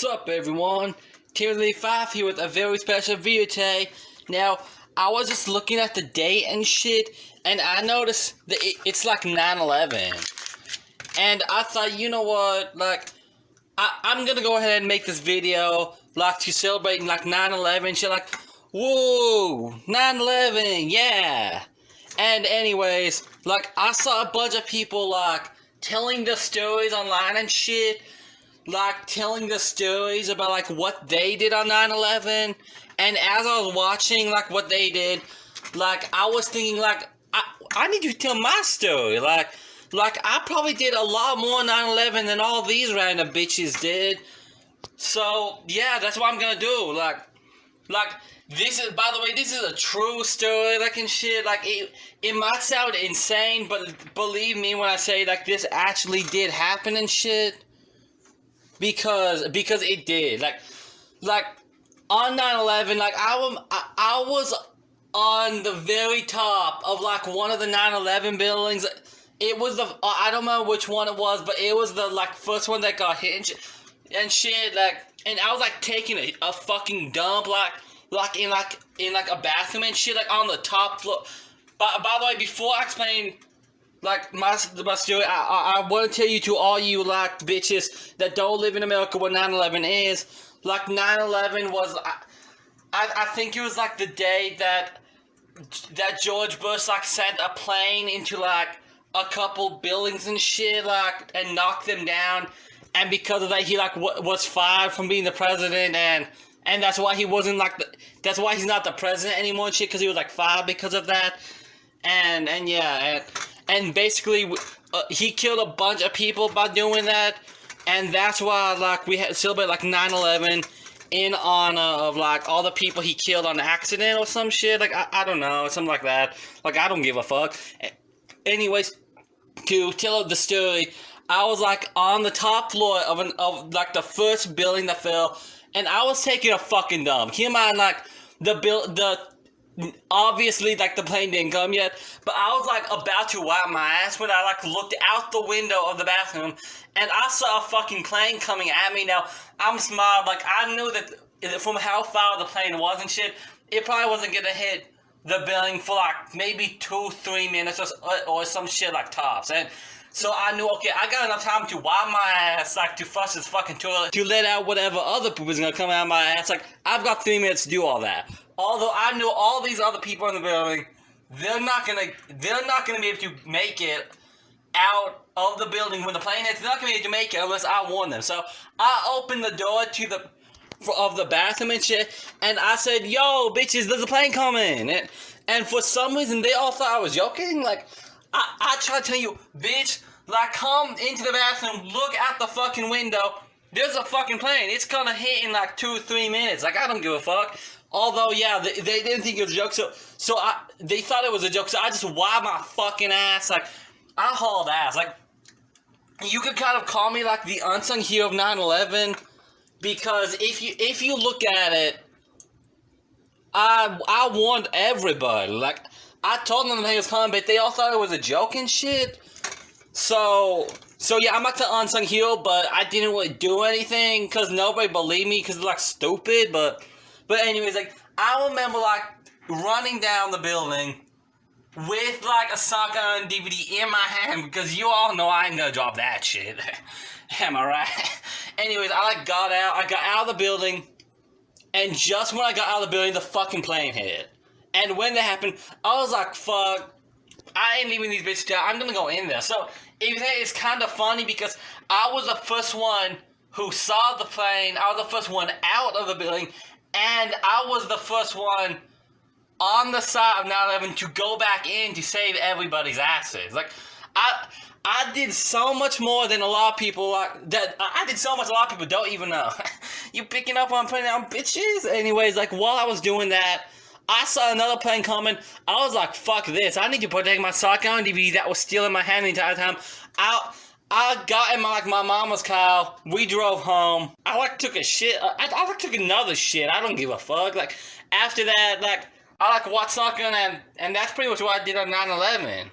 What's up, everyone? Tamers12345 here with a very special video today. Now, I was just looking at the date and shit, and I noticed that it's like 9/11. And I thought, you know what, like, I'm gonna go ahead and make this video, like, to celebrate, like, 9/11 shit, like, whoa, 9/11, yeah. And anyways, like, I saw a bunch of people, like, telling the stories online and shit, like, telling the stories about, like, what they did on 9/11, and as I was watching, like, what they did, like, I was thinking, like, I need to tell my story, like, I probably did a lot more 9/11 than all these random bitches did, so, yeah, that's what I'm gonna do, like, this is, by the way, this is a true story, like, and shit, like, it might sound insane, but believe me when I say, like, this actually did happen and shit. Because it did, like on 9/11, like I was on the very top of like one of the 9/11 buildings. It was I don't know which one it was, but it was the like first one that got hit and shit. Like, and I was like taking a fucking dump, like in a bathroom and shit, like on the top floor. By the way, before I explain, like, my story, I want to tell you to all you, like, bitches that don't live in America what 9/11 is. Like, 9/11 was, I think it was, like, the day that George Bush, like, sent a plane into, like, a couple buildings and shit, like, and knocked them down. And because of that, he, like, was fired from being the president, and that's why he wasn't, like, that's why he's not the president anymore and shit, because he was, like, fired because of that. And yeah, and basically, he killed a bunch of people by doing that, and that's why, like, we had celebrate, like, 9/11 in honor of, like, all the people he killed on accident or some shit, like, I don't know, something like that, like, I don't give a fuck. Anyways, to tell the story, I was, like, on the top floor of like, the first building that fell, and I was taking a fucking dump. Keep in mind, like, obviously, like, the plane didn't come yet, but I was, like, about to wipe my ass when I, like, looked out the window of the bathroom, and I saw a fucking plane coming at me. Now, I'm smart, like, I knew that from how far the plane was and shit, it probably wasn't gonna hit the building for, like, maybe 2-3 minutes or some shit, like, tops, and so I knew, okay, I got enough time to wipe my ass, like, to flush this fucking toilet, to let out whatever other poop is gonna come out of my ass. Like, I've got 3 minutes to do all that. Although I knew all these other people in the building, they're not gonna be able to make it out of the building when the plane hits. They're not gonna be able to make it unless I warn them. So I opened the door of the bathroom and shit, and I said, "Yo, bitches, there's a plane coming." And for some reason, they all thought I was joking. Like, I try to tell you, bitch, like, come into the bathroom, look out the fucking window. There's a fucking plane. It's gonna hit in like 2-3 minutes. Like, I don't give a fuck. Although, yeah, they didn't think it was a joke, so they thought it was a joke, so I just wiped my fucking ass, like, I hauled ass, like, you could kind of call me, like, the unsung hero of 9/11, because if you look at it, I warned everybody, like, I told them the thing was coming, but they all thought it was a joke and shit, so yeah, I'm like the unsung hero, but I didn't really do anything, because nobody believed me, because they're, like, stupid, But anyways, like, I remember, like, running down the building with, like, a shotgun DVD in my hand, because you all know I ain't gonna drop that shit. Am I right? Anyways, I, like, got out of the building, and just when I got out of the building, the fucking plane hit. And when that happened, I was like, fuck, I ain't leaving these bitches down, I'm gonna go in there. So, it's kind of funny, because I was the first one who saw the plane, I was the first one out of the building, and I was the first one on the side of 9/11 to go back in to save everybody's asses. Like, I did so much more than a lot of people, like, that, I did so much a lot of people don't even know. You picking up on putting down bitches? Anyways, like, while I was doing that, I saw another plane coming. I was like, fuck this, I need to protect my shotgun DVD that was still in my hand the entire time. I got in my mama's car, we drove home, I, like, took a shit, I like, took another shit, I don't give a fuck, like, after that, like, I, like, watched soccer, and that's pretty much what I did on 9/11.